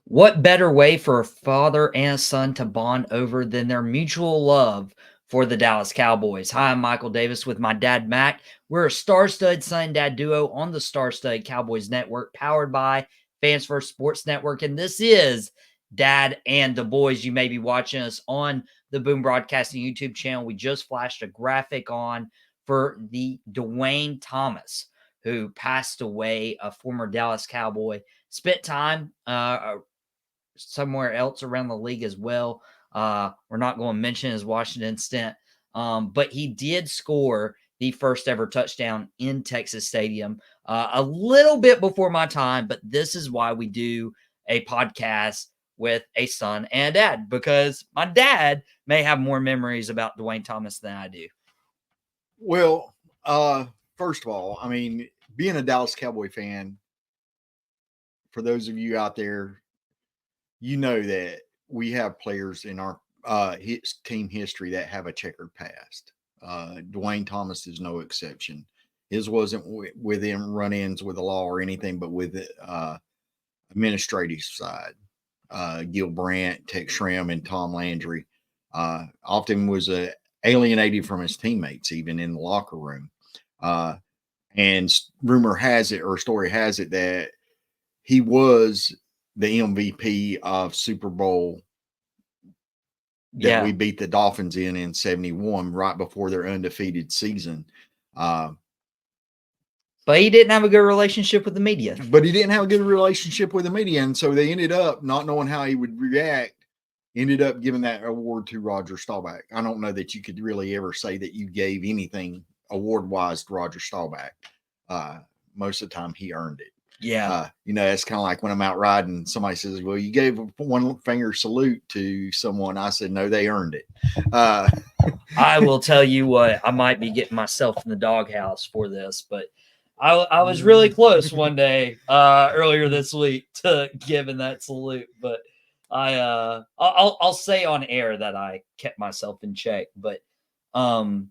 What better way for a father and a son to bond over than their mutual love for the Dallas Cowboys? Hi, I'm Michael Davis with my dad, Mac. We're a star-studded son and dad duo on the Star-Studded Cowboys Network, powered by Fans First Sports Network. And this is Dad and the Boys. You may be watching us on the Boom Broadcasting YouTube channel. We just flashed a graphic on for the Duane Thomas, who passed away, a former Dallas Cowboy. Spent time somewhere else around the league as well. We're not going to mention his Washington stint, but he did score the first ever touchdown in Texas Stadium a little bit before my time, but this is why we do a podcast with a son and a dad, because my dad may have more memories about Duane Thomas than I do. Well, first of all, I mean, being a Dallas Cowboy fan, for those of you out there, you know that we have players in our team history that have a checkered past. Duane Thomas is no exception. His wasn't within run-ins with the law or anything, but with administrative side. Gil Brandt, Tex Schramm, and Tom Landry often was alienated from his teammates, even in the locker room. And rumor has it, or story has it, that he was the MVP of Super Bowl that we beat the Dolphins in 71, right before their undefeated season. But he didn't have a good relationship with the media. And so they ended up not knowing how he would react, ended up giving that award to Roger Staubach. I don't know that you could really ever say that you gave anything award-wise to Roger Staubach. Most of the time, he earned it. Yeah. It's kind of like when I'm out riding, somebody says, well, you gave a one finger salute to someone. I said, no, they earned it. I will tell you what, I might be getting myself in the doghouse for this, but I was really close one day earlier this week to giving that salute, but I'll say on air that I kept myself in check. But no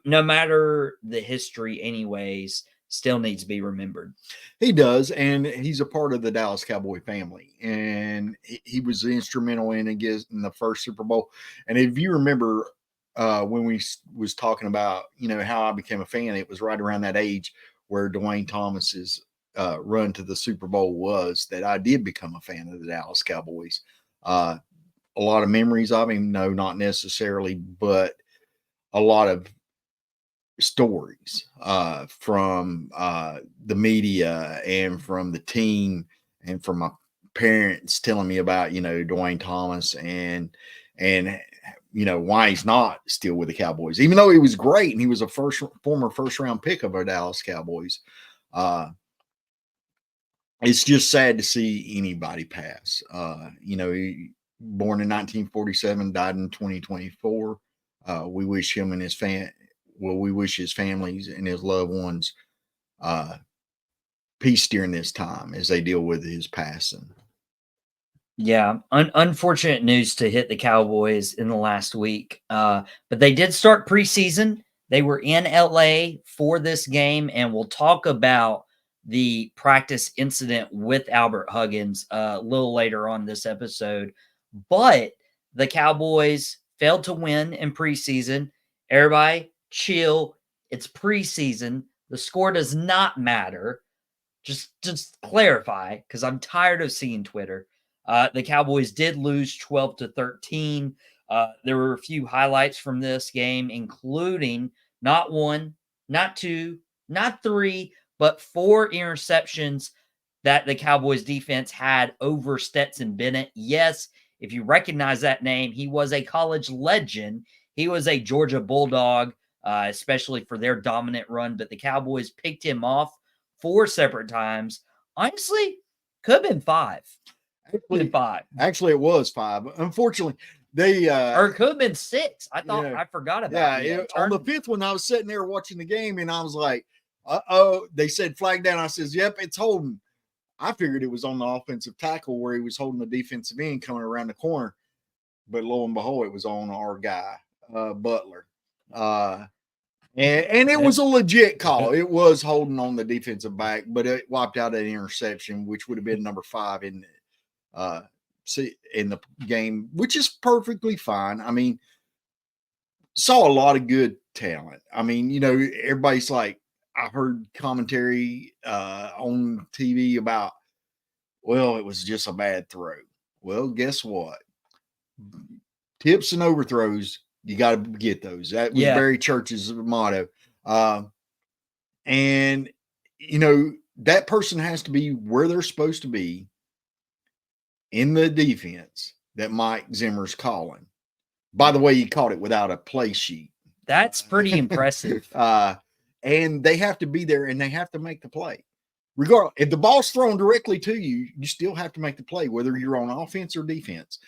matter the history, anyways, still needs to be remembered. He does, and he's a part of the Dallas Cowboy family, and he was instrumental in the first Super Bowl. And if you remember when we was talking about how I became a fan, it was right around that age where Duane Thomas's run to the Super Bowl was that I did become a fan of the Dallas Cowboys. A lot of memories of him, no, not necessarily, but a lot of stories from the media and from the team and from my parents telling me about Duane Thomas and why he's not still with the Cowboys, even though he was great and he was a former first round pick of our Dallas Cowboys. It's just sad to see anybody pass. He born in 1947, died in 2024. We wish him and his we wish his families and his loved ones peace during this time as they deal with his passing. Yeah, unfortunate news to hit the Cowboys in the last week. But they did start preseason. They were in LA for this game, and we'll talk about the practice incident with Albert Huggins a little later on this episode. But the Cowboys failed to win in preseason. Everybody, chill. It's preseason. The score does not matter. Just clarify, because I'm tired of seeing Twitter. The Cowboys did lose 12-13. There were a few highlights from this game, including not one, not two, not three, but 4 interceptions that the Cowboys defense had over Stetson Bennett. Yes, if you recognize that name, he was a college legend. He was a Georgia Bulldog, especially for their dominant run, but the Cowboys picked him off 4 separate times. Honestly, could have been 5. Actually, it was 5. Unfortunately, they or it could have been 6. I thought I forgot about it. On the 5th one, I was sitting there watching the game, and I was like, "Uh-oh!" They said flag down. I says, "Yep, it's holding." I figured it was on the offensive tackle where he was holding the defensive end coming around the corner, but lo and behold, it was on our guy Butler. And it was a legit call. It was holding on the defensive back, but it wiped out an interception, which would have been number 5 in see in the game, which is perfectly fine. I mean, saw a lot of good talent. I mean, everybody's like, I heard commentary on TV about, well, it was just a bad throw. Well, guess what? Tips and overthrows, you got to get those. That was Barry Church's motto. And, that person has to be where they're supposed to be in the defense that Mike Zimmer's calling. By the way, he caught it without a play sheet. That's pretty impressive. And they have to be there and they have to make the play. Regardless, if the ball's thrown directly to you, you still have to make the play, whether you're on offense or defense.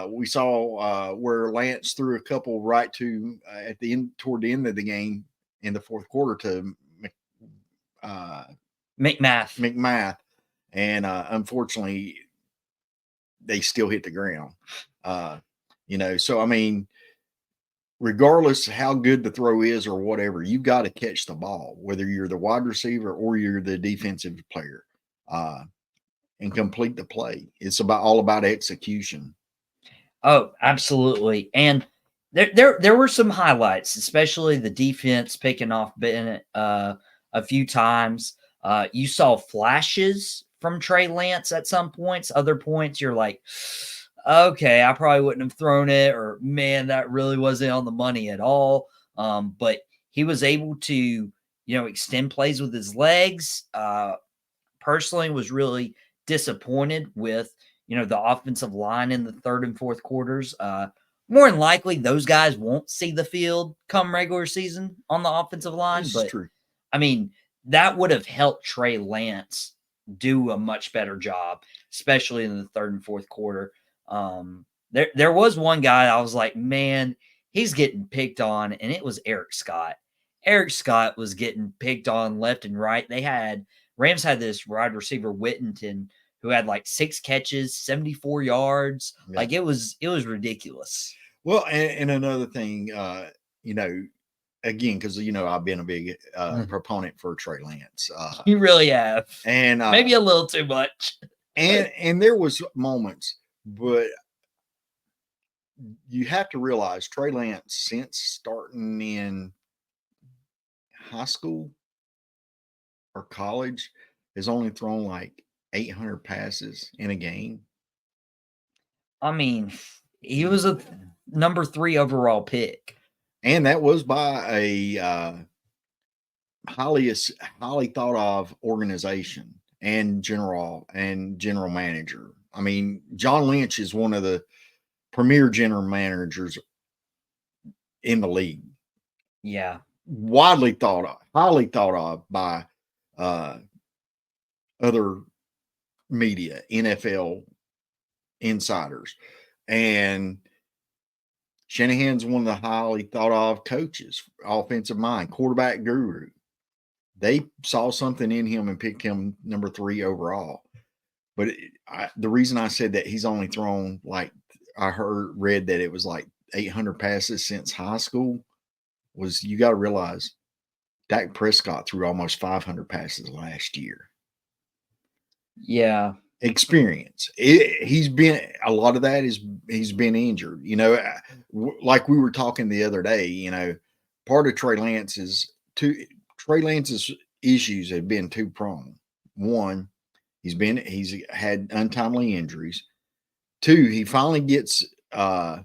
We saw where Lance threw a couple right to toward the end of the game in the fourth quarter to McMath, and unfortunately, they still hit the ground. So I mean, regardless how good the throw is or whatever, you've got to catch the ball, whether you're the wide receiver or you're the defensive player, and complete the play. It's all about execution. Oh, absolutely. And there were some highlights, especially the defense picking off Bennett a few times. You saw flashes from Trey Lance at some points. Other points, you're like, okay, I probably wouldn't have thrown it, or man, that really wasn't on the money at all. But he was able to, extend plays with his legs. Personally, was really disappointed with, the offensive line in the third and fourth quarters. More than likely, those guys won't see the field come regular season on the offensive line. This but is true. I mean, that would have helped Trey Lance do a much better job, especially in the third and fourth quarter. There was one guy I was like, man, he's getting picked on, and it was Eric Scott. Eric Scott was getting picked on left and right. Rams had this wide receiver Whittington who had like 6 catches, 74 yards. Yeah. Like it was ridiculous. Well, and another thing, again, because I've been a big proponent for Trey Lance. You really have, and maybe a little too much. And there was moments, but you have to realize Trey Lance, since starting in high school or college, has only thrown like 800 passes in a game. I mean, he was a number 3 overall pick, and that was by a highly thought of organization and general manager. I mean, John Lynch is one of the premier general managers in the league. Yeah. Highly thought of by other media, NFL insiders. And Shanahan's one of the highly thought of coaches, offensive mind, quarterback guru. They saw something in him and picked him number 3 overall. But the reason I said that he's only thrown, like I read that it was like 800 passes since high school, was you got to realize Dak Prescott threw almost 500 passes last year. Yeah. Experience. He's been, a lot of that is he's been injured. Like we were talking the other day, part of Trey Lance's issues have been 2-pronged. One, he's had untimely injuries. 2, he finally gets the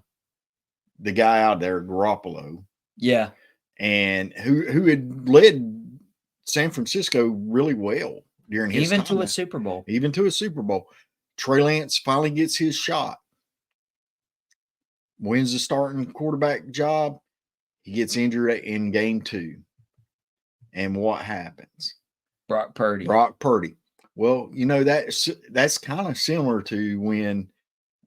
guy out there, Garoppolo. Yeah. And who had led San Francisco really well during his time. Even to a Super Bowl. Trey Lance finally gets his shot. Wins the starting quarterback job. He gets injured in game 2. And what happens? Brock Purdy. Well, that's kind of similar to when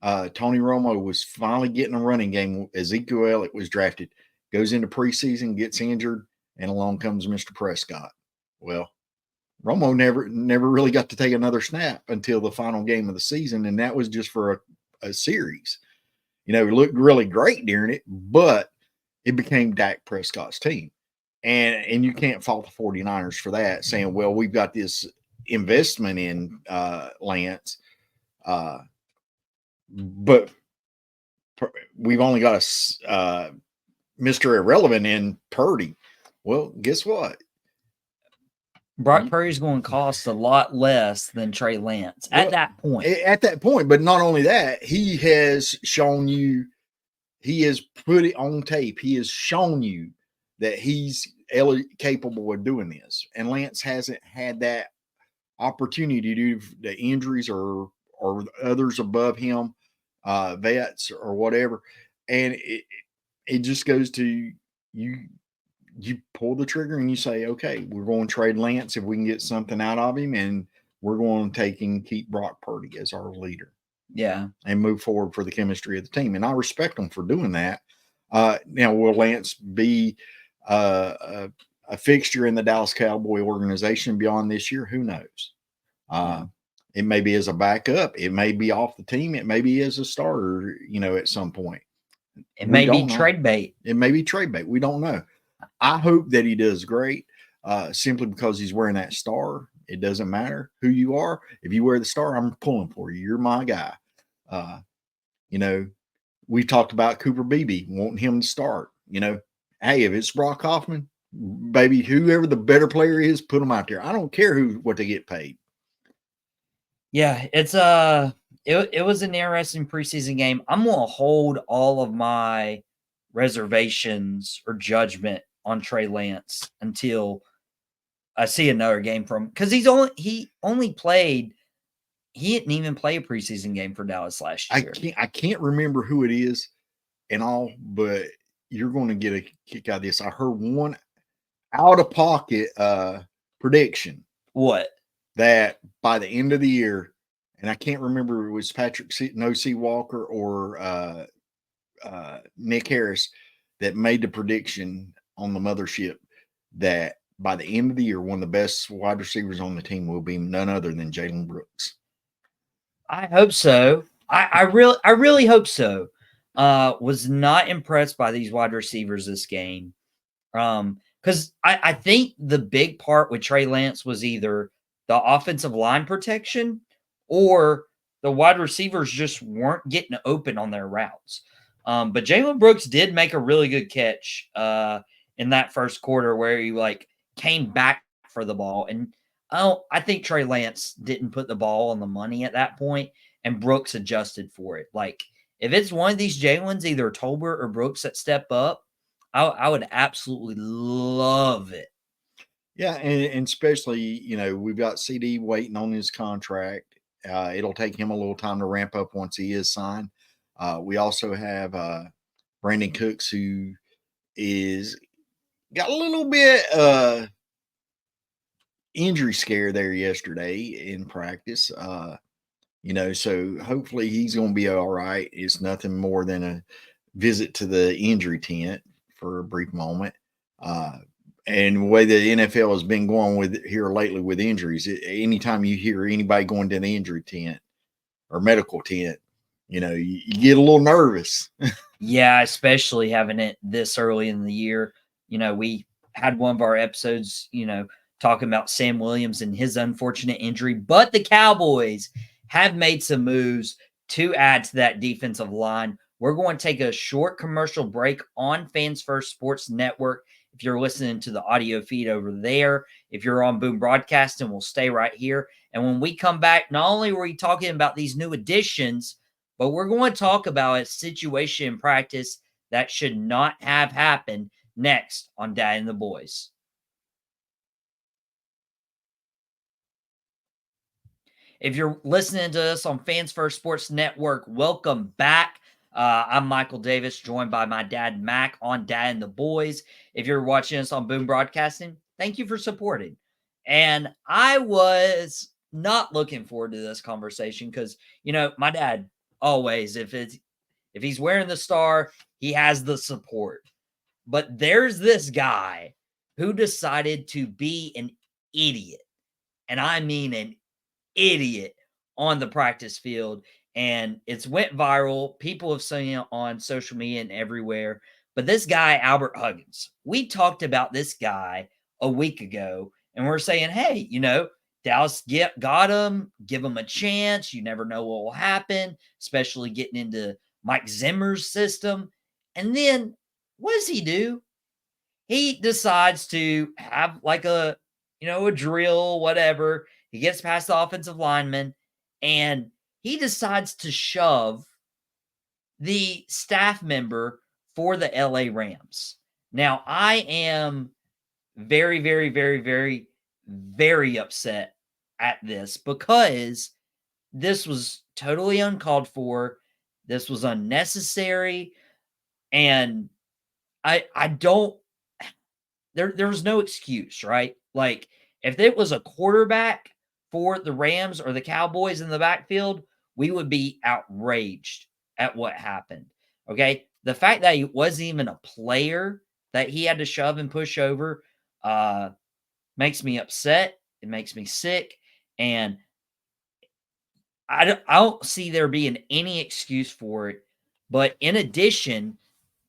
Tony Romo was finally getting a running game. Ezekiel Elliott was drafted, goes into preseason, gets injured, and along comes Mr. Prescott. Well, Romo never really got to take another snap until the final game of the season, and that was just for a series. It looked really great during it, but it became Dak Prescott's team. And you can't fault the 49ers for that, saying, well, we've got this investment in Lance. but we've only got a Mr. Irrelevant in Purdy. Well, guess what? Brock Purdy's going to cost a lot less than Trey Lance at that point. At that point, but not only that, he has shown you, he has put it on tape. He has shown you that he's capable of doing this. And Lance hasn't had that opportunity due to the injuries or others above him, vets or whatever. And it just goes to you pull the trigger and you say, okay, we're going to trade Lance if we can get something out of him, and we're going to take and keep Brock Purdy as our leader. Yeah. And move forward for the chemistry of the team. And I respect them for doing that. Now, will Lance be a fixture in the Dallas Cowboy organization beyond this year? Who knows? It may be as a backup. It may be off the team. It may be as a starter, at some point. It may be trade bait. It may be trade bait. We don't know. I hope that he does great, simply because he's wearing that star. It doesn't matter who you are. If you wear the star, I'm pulling for you. You're my guy. We talked about Cooper Beebe, wanting him to start. Hey, if it's Brock Hoffman, baby, whoever the better player is, put them out there. I don't care what they get paid. Yeah, it was an interesting preseason game. I'm going to hold all of my reservations or judgment on Trey Lance until I see another game from, because he didn't even play a preseason game for Dallas last year. I can't remember who it is and all, but you're going to get a kick out of this. I heard one out of pocket prediction. What? That by the end of the year, and I can't remember if it was Patrick No-C Walker or Nick Harris that made the prediction on the mothership that by the end of the year, one of the best wide receivers on the team will be none other than Jalen Brooks. I hope so. I really hope so. Was not impressed by these wide receivers this game. Because I think the big part with Trey Lance was either the offensive line protection or the wide receivers just weren't getting open on their routes. But Jalen Brooks did make a really good catch in that first quarter where he came back for the ball. And I think Trey Lance didn't put the ball on the money at that point, and Brooks adjusted for it. If it's one of these Jalen's, either Tolbert or Brooks that step up, I would absolutely love it. Yeah, and especially, we've got CD waiting on his contract. It'll take him a little time to ramp up once he is signed. We also have Brandon Cooks, who is got a little bit injury scare there yesterday in practice. So hopefully he's going to be all right. It's nothing more than a visit to the injury tent for a brief moment. And the way the NFL has been going with here lately with injuries, anytime you hear anybody going to the injury tent or medical tent, you get a little nervous. Yeah, especially having it this early in the year. We had one of our episodes, talking about Sam Williams and his unfortunate injury, but the Cowboys have made some moves to add to that defensive line. We're going to take a short commercial break on Fans First Sports Network. If you're listening to the audio feed over there, if you're on Boom Broadcasting, we'll stay right here. And when we come back, not only are we talking about these new additions, but we're going to talk about a situation in practice that should not have happened next on Dad and the Boys. If you're listening to us on Fans First Sports Network, welcome back. I'm Michael Davis, joined by my dad, Mac, on Dad and the Boys. If you're watching us on Boom Broadcasting, thank you for supporting. And I was not looking forward to this conversation because, my dad always, if he's wearing the star, he has the support. But there's this guy who decided to be an idiot. And I mean an idiot on the practice field. And it's went viral. People have seen it on social media and everywhere. But this guy, Albert Huggins, we talked about this guy a week ago, and we're saying, hey, Dallas got him, give him a chance. You never know what will happen, especially getting into Mike Zimmer's system. And then what does he do? He decides to have like a drill, whatever. He gets past the offensive lineman and he decides to shove the staff member for the LA Rams. Now, I am very, very, very, very, very upset at this because this was totally uncalled for. This was unnecessary. And I don't there was no excuse, right? Like if it was a quarterback for the Rams or the Cowboys in the backfield, we would be outraged at what happened. Okay. The fact that he wasn't even a player that he had to shove and push over makes me upset. It makes me sick. And I don't see there being any excuse for it. But in addition,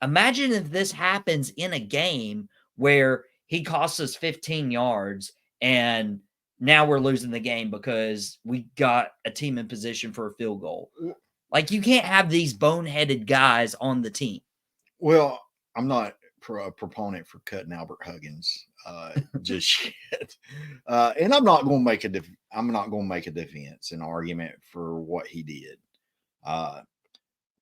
imagine if this happens in a game where he costs us 15 yards and now we're losing the game because we got a team in position for a field goal. Like you can't have these boneheaded guys on the team. Well, I'm not a proponent for cutting Albert Huggins just yet, and I'm not going to make a defense, an argument for what he did.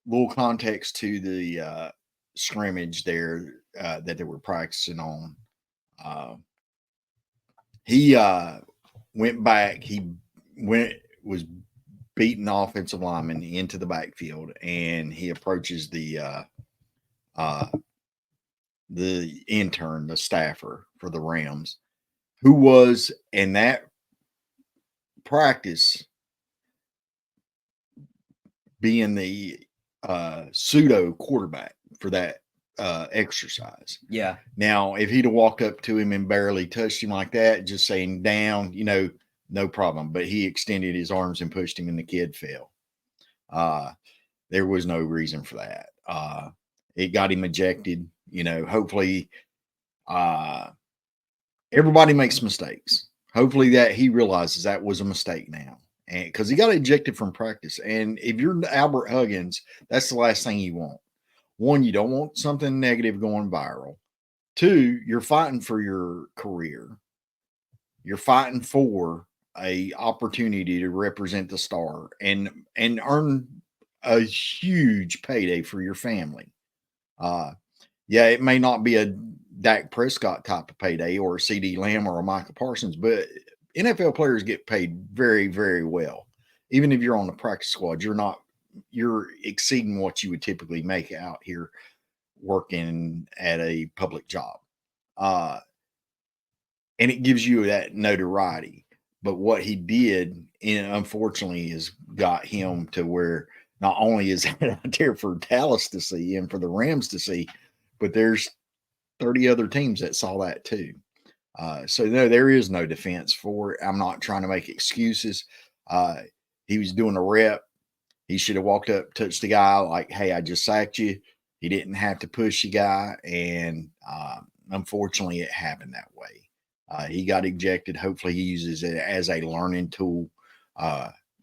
Little context to the scrimmage there that they were practicing on. He went back. He was beating offensive lineman into the backfield, and he approaches the intern, the staffer for the Rams, who was in that practice being the pseudo quarterback for that exercise. Yeah. Now, if he'd have walked up to him and barely touched him like that, just saying down, no problem. But he extended his arms and pushed him, and the kid fell. There was no reason for that. It got him ejected. Hopefully, everybody makes mistakes. Hopefully that he realizes that was a mistake now. And because he got ejected from practice. And if you're Albert Huggins, that's the last thing you want. One, you don't want something negative going viral. Two, you're fighting for your career. You're fighting for a opportunity to represent the star and earn a huge payday for your family. Yeah, it may not be a Dak Prescott type of payday or a CD Lamb or a Micah Parsons, but NFL players get paid very, very well. Even if you're on the practice squad, you're exceeding what you would typically make out here working at a public job. And it gives you that notoriety. But what he did, unfortunately, has got him to where not only is it out there for Dallas to see and for the Rams to see, but there's 30 other teams that saw that too. So no, there is no defense for it. I'm not trying to make excuses. He was doing a rep. He should have walked up, touched the guy like, hey, I just sacked you. He didn't have to push the guy. And unfortunately, it happened that way. He got ejected. Hopefully, he uses it as a learning tool.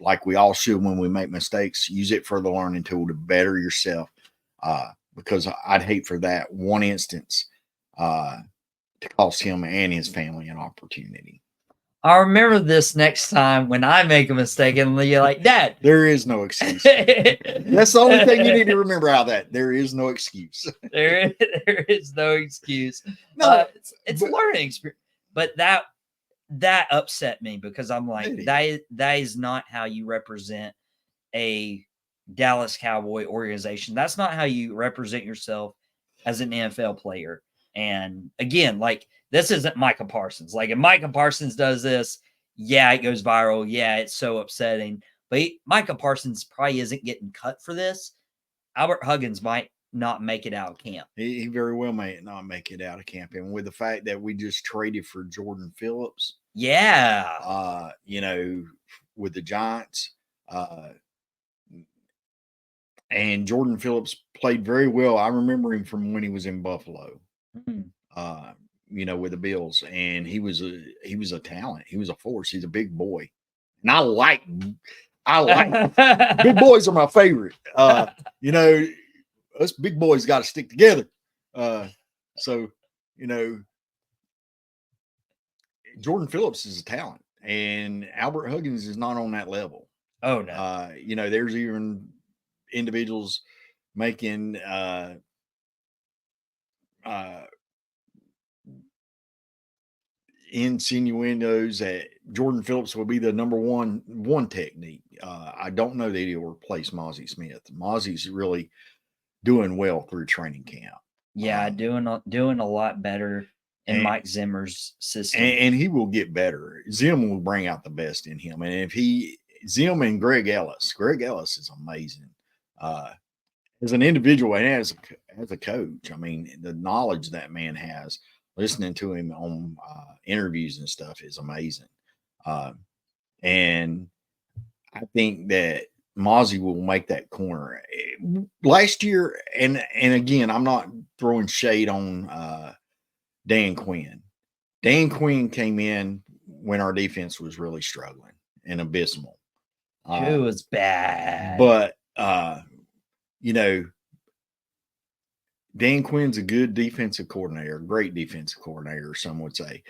Like we all should when we make mistakes, use it for the learning tool to better yourself. Because I'd hate for that one instance to cost him and his family an opportunity. I'll remember this next time when I make a mistake and you're like, Dad. There is no excuse. That's the only thing you need to remember out of that. There is no excuse. there is no excuse. No, it's learning experience. But that upset me because I'm like, that is not how you represent a Dallas Cowboy organization. That's not how you represent yourself as an NFL player. And again, like this isn't Micah Parsons. Like if Micah Parsons does this, yeah, it goes viral. Yeah, it's so upsetting. But Micah Parsons probably isn't getting cut for this. Albert Huggins might not make it out of camp. He very well may not make it out of camp. And with the fact that we just traded for Jordan Phillips. Yeah. With the Giants. And Jordan Phillips played very well. I remember him from when he was in Buffalo. Mm-hmm. with the Bills, and he was a talent. He was a force. He's a big boy, and I like big boys are my favorite. Us big boys got to stick together. So Jordan Phillips is a talent, and Albert Huggins is not on that level. Oh no. There's even individuals making insinuendos that Jordan Phillips will be the number one technique. I don't know that he'll replace Mozzie Smith. Mozzie's really doing well through training camp. Yeah, doing a lot better in Mike Zimmer's system, and he will get better. Zim will bring out the best in him, and if Zim and Greg Ellis is amazing. As an individual and as a coach, I mean, the knowledge that man has, listening to him on interviews and stuff is amazing. And I think that Mozzie will make that corner. Last year, and again, I'm not throwing shade on Dan Quinn. Dan Quinn came in when our defense was really struggling and abysmal. It was bad. But Dan Quinn's a good defensive coordinator, great defensive coordinator, some would say.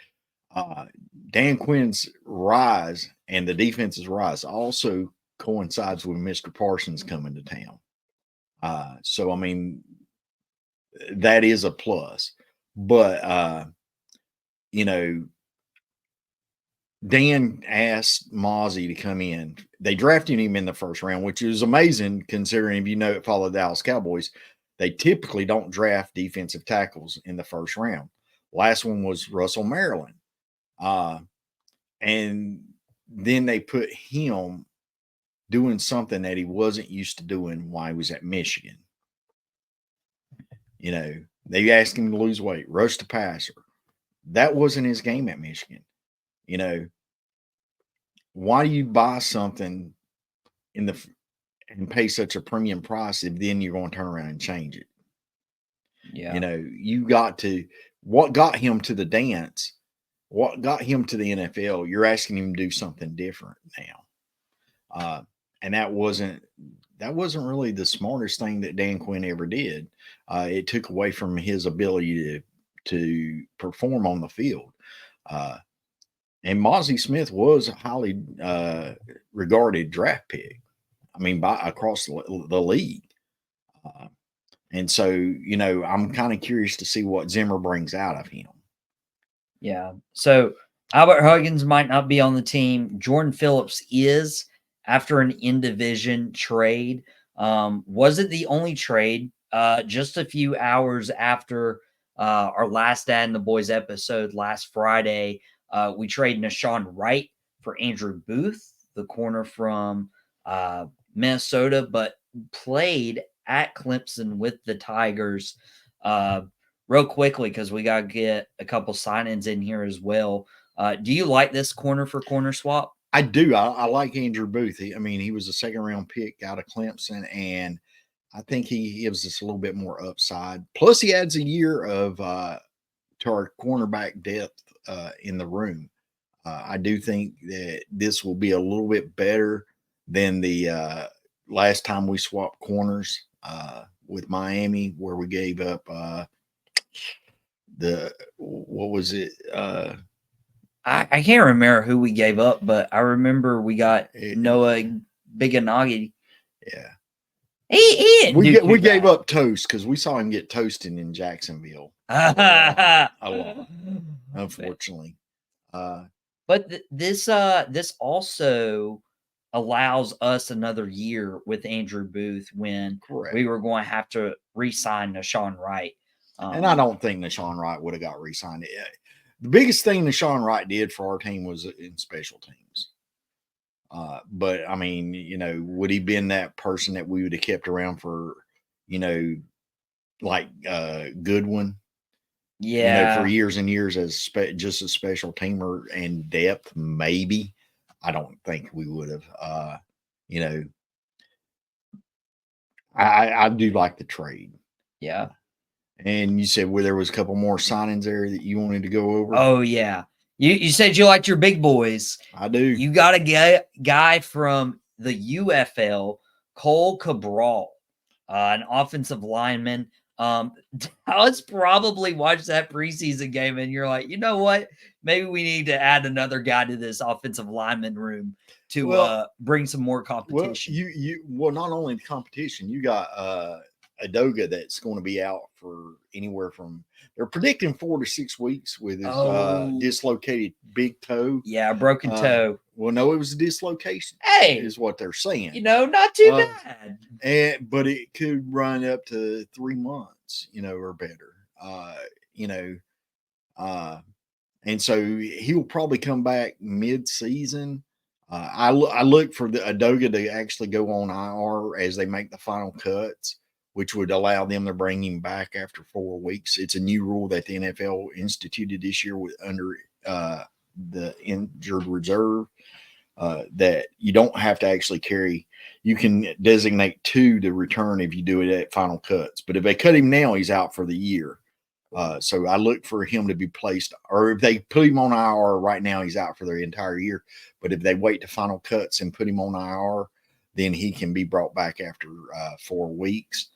Dan Quinn's rise and the defense's rise also coincides with Mr. Parsons coming to town. So, I mean, that is a plus. But, Dan asked Mozzie to come in. They drafted him in the first round, which is amazing considering if follow the Dallas Cowboys, they typically don't draft defensive tackles in the first round. Last one was Russell Maryland. And then they put him doing something that he wasn't used to doing while he was at Michigan. They asked him to lose weight, rush the passer. That wasn't his game at Michigan. Why do you buy something and pay such a premium price if then you're going to turn around and change it? Yeah. You got to, what got him to the dance, what got him to the NFL, you're asking him to do something different now. And that wasn't really the smartest thing that Dan Quinn ever did. It took away from his ability to perform on the field. And Mozzie Smith was a highly regarded draft pick. I mean, across the league. And so, I'm kind of curious to see what Zimmer brings out of him. Yeah. So Albert Huggins might not be on the team. Jordan Phillips is after an in-division trade. Was it the only trade? Just a few hours after our last Dad and the Boys episode last Friday, we traded Nashawn Wright for Andrew Booth, the corner from Minnesota, but played at Clemson with the Tigers. Real quickly, because we got to get a couple sign-ins in here as well. Do you like this corner for corner swap? I do. I like Andrew Booth. He was a second-round pick out of Clemson, and I think he gives us a little bit more upside. Plus, he adds a year of to our cornerback depth in the room. I do think that this will be a little bit better than the last time we swapped corners with Miami, where we gave up what was it? I can't remember who we gave up, but I remember we got Noah Biganagi. Yeah. We gave up Toast because we saw him get toasted in Jacksonville a lot, unfortunately. But this also allows us another year with Andrew Booth when we were going to have to re-sign Nashawn Wright. And I don't think Nashawn Wright would have got re-signed. The biggest thing Nashawn Wright did for our team was in special teams. But I mean, would he been that person that we would have kept around for, like Goodwin? Yeah. For years and years as just a special teamer and depth, maybe. I don't think we would have. I do like the trade. Yeah. And you said there was a couple more signings there that you wanted to go over. Oh yeah, you said you liked your big boys. I do. You got a guy from the UFL, Cole Cabral, an offensive lineman. Dallas probably watched that preseason game, and you're like, you know what? Maybe we need to add another guy to this offensive lineman room to bring some more competition. Well, not only the competition, you got Adoga that's going to be out for anywhere from, they're predicting 4 to 6 weeks with his dislocated big toe. Yeah, broken toe. Well, no, it was a dislocation. Hey, is what they're saying. Not too bad. But it could run up to 3 months, or better. And so he'll probably come back mid-season. I look for the Adoga to actually go on IR as they make the final cuts, which would allow them to bring him back after 4 weeks. It's a new rule that the NFL instituted this year under the injured reserve, that you don't have to actually carry. You can designate 2 to return if you do it at final cuts. But if they cut him now, he's out for the year. So I look for him to be placed, or if they put him on IR right now, he's out for the entire year. But if they wait to final cuts and put him on IR, then he can be brought back after 4 weeks.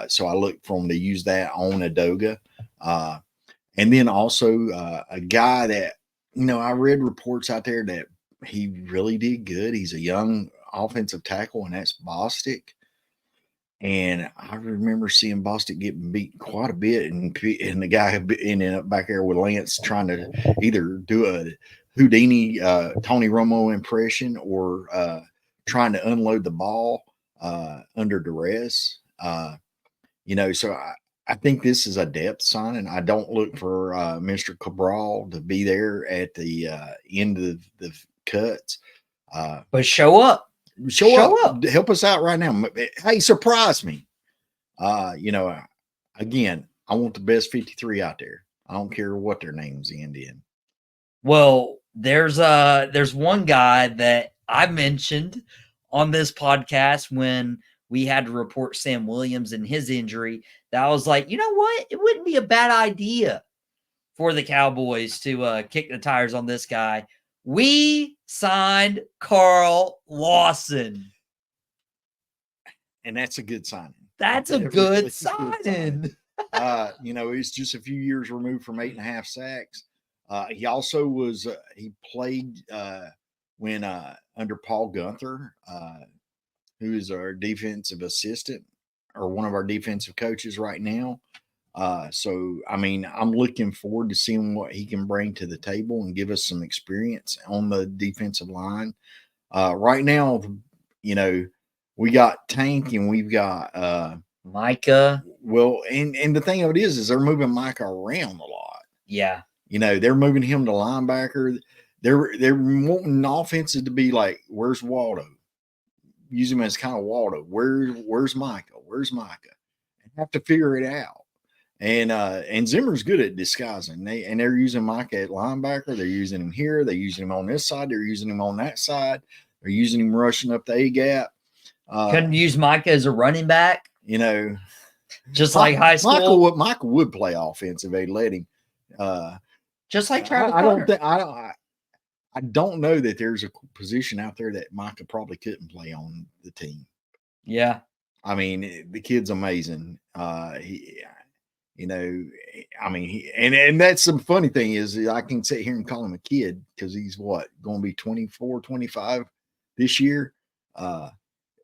So I look for him to use that on Adoga. And then also a guy that, I read reports out there that he really did good. He's a young offensive tackle, and that's Bostic. And I remember seeing Bostic get beat quite a bit, and the guy ended up back there with Lance trying to either do a Houdini Tony Romo impression or trying to unload the ball under duress. So I think this is a depth signing. I don't look for Mr. Cabral to be there at the end of the cuts. But show up. Show up. Help us out right now. Hey, surprise me. Again, I want the best 53 out there. I don't care what their names end in. Well, there's one guy that I mentioned on this podcast when we had to report Sam Williams and his injury, that I was like, you know what? It wouldn't be a bad idea for the Cowboys to kick the tires on this guy. We signed Carl Lawson. And that's a good signing. That's a good signing. He's just a few years removed from 8.5 sacks. He also was, he played when under Paul Gunther, who is our defensive assistant or one of our defensive coaches right now. I'm looking forward to seeing what he can bring to the table and give us some experience on the defensive line. Right now, we got Tank and we've got Micah. Well, and the thing of it is they're moving Micah around a lot. Yeah. They're moving him to linebacker. They're wanting offenses to be like, where's Waldo? Use him as kind of Waldo. Where's Micah? Where's Micah? And have to figure it out. And Zimmer's good at disguising. They're using Micah at linebacker. They're using him here. They're using him on this side. They're using him on that side. They're using him rushing up the A gap. Couldn't use Micah as a running back. Just like high school. Michael would play offense if they let him. Just like Travis Hunter. I don't know that there's a position out there that Micah probably couldn't play on the team. Yeah. I mean, the kid's amazing. And that's the funny thing is I can sit here and call him a kid because he's going to be 24, 25 this year.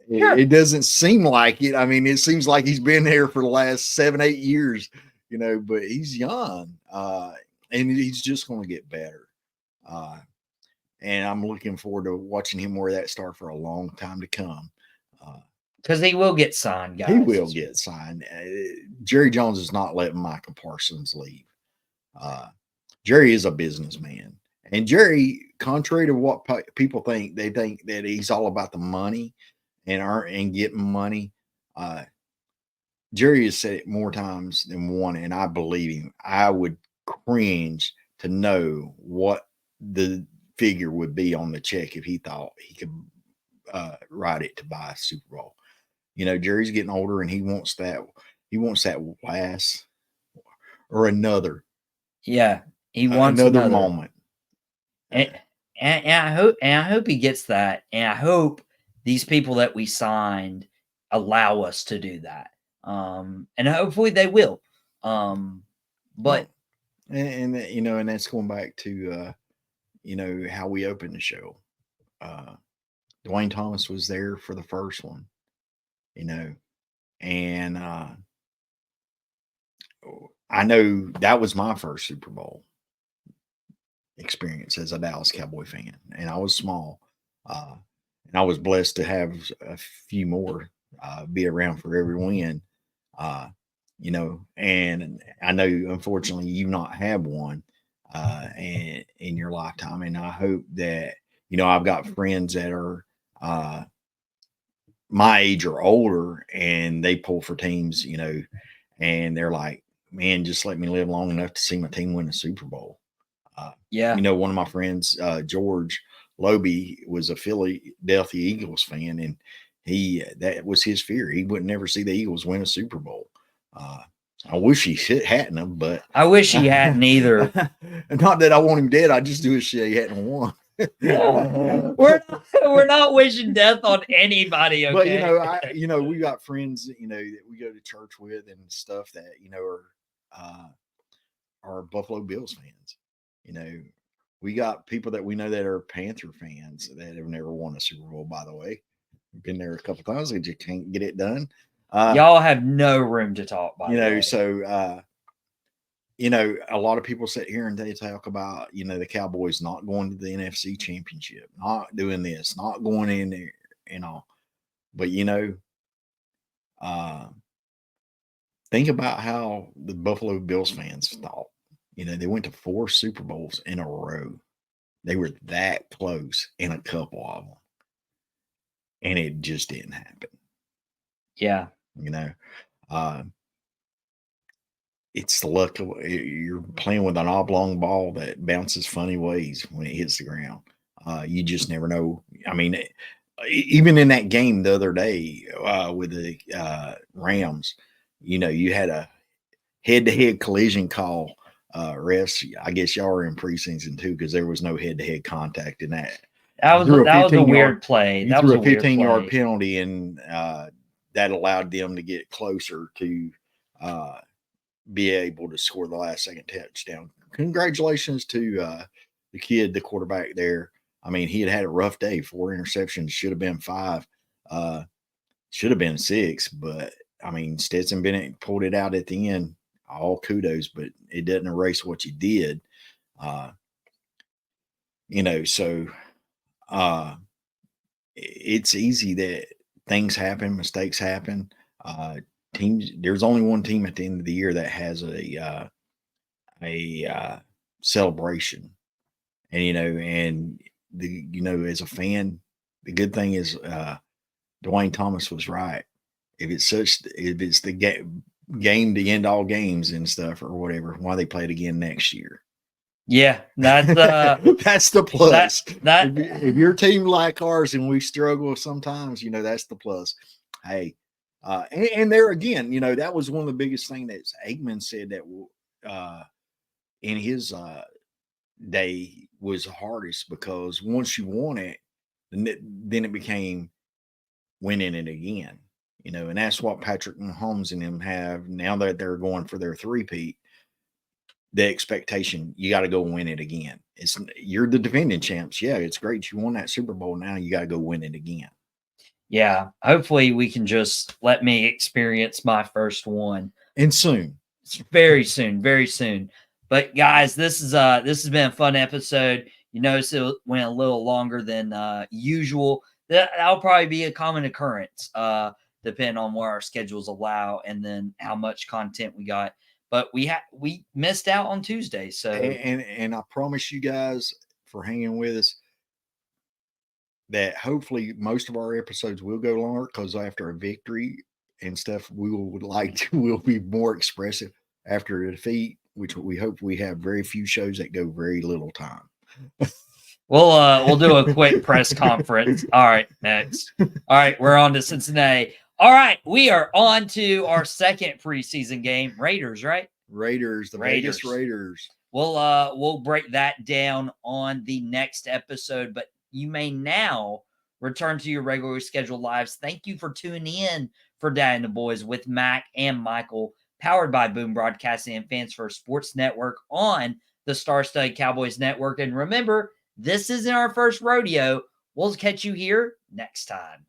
It doesn't seem like it. I mean, it seems like he's been there for the last 7-8 years, but he's young and he's just going to get better. And I'm looking forward to watching him wear that star for a long time to come. Because he will get signed, guys. He will get signed. Jerry Jones is not letting Micah Parsons leave. Jerry is a businessman. And Jerry, contrary to what people think, they think that he's all about the money and getting money. Jerry has said it more times than one, and I believe him. I would cringe to know what the figure would be on the check if he thought he could write it to buy a Super Bowl. Jerry's getting older and he wants that last or another. Yeah, he wants Another another. moment. And I hope he gets that. And I hope these people that we signed allow us to do that. And hopefully they will. But and and that's going back to how we opened the show. Duane Thomas was there for the first one, and I know that was my first Super Bowl experience as a Dallas Cowboy fan, and I was small, and I was blessed to have a few more be around for every win, and I know unfortunately you not have one in your lifetime, and I hope that I've got friends that are my age or older, and they pull for teams, and they're like, man, just let me live long enough to see my team win a Super Bowl. yeah, One of my friends, George Loby, was a Philadelphia Eagles fan, and that was his fear. He would never see the Eagles win a Super Bowl. I wish he hadn't them, but I wish he hadn't either. Not that I want him dead. I just do wish he hadn't won. we're not wishing death on anybody, okay? But we got friends that we go to church with and stuff that are Buffalo Bills fans. We got people that we know that are Panther fans that have never won a Super Bowl, by the way. Been there a couple times, they just can't get it done. Y'all have no room to talk, by the way. So a lot of people sit here and they talk about, the Cowboys not going to the NFC Championship, not doing this, not going in there and all. But think about how the Buffalo Bills fans thought. They went to 4 Super Bowls in a row. They were that close in a couple of them. And it just didn't happen. Yeah. It's the luck of you're playing with an oblong ball that bounces funny ways when it hits the ground. You just never know. I mean, even in that game the other day with the Rams, you had a head-to-head collision call. Refs, I guess y'all are in preseason too, because there was no head-to-head contact in that. That was a weird play. You threw a 15-yard penalty, and that allowed them to get closer to be able to score the last second touchdown. Congratulations to the kid, the quarterback there. I mean, he had a rough day. 4 interceptions, should have been 5, should have been 6. But I mean, Stetson Bennett pulled it out at the end. All kudos, but it doesn't erase what you did. So it's easy that things happen, mistakes happen. Teams, there's only one team at the end of the year that has a celebration, and as a fan, the good thing is Duane Thomas was right. If it's the game to end all games and stuff or whatever, why they play it again next year? Yeah, that's that's the plus. If your team like ours and we struggle sometimes, that's the plus. Hey, and there again, that was one of the biggest things that Aikman said that in his day was hardest, because once you won it, then it became winning it again. And that's what Patrick Mahomes and them have now that they're going for their 3-peat. The expectation, you got to go win it again. You're the defending champs. Yeah, it's great you won that Super Bowl. Now you got to go win it again. Yeah, hopefully we can just let me experience my first one. And soon. Very soon, very soon. But guys, this has been a fun episode. Notice it went a little longer than usual. That'll probably be a common occurrence, depending on what our schedules allow and then how much content we got. But we missed out on Tuesday. So and I promise you guys for hanging with us that hopefully most of our episodes will go longer, because after a victory and stuff, we'll be more expressive after a defeat, which we hope we have very few shows that go very little time. We'll do a quick press conference. All right, next. All right, we're on to Cincinnati. All right, we are on to our second preseason game. Raiders, right? Raiders, the Vegas Raiders. We'll break that down on the next episode, but you may now return to your regularly scheduled lives. Thank you for tuning in for Dad and the Boys with Mac and Michael, powered by Boom Broadcasting and Fans First Sports Network on the Star-Studded Cowboys Network. And remember, this isn't our first rodeo. We'll catch you here next time.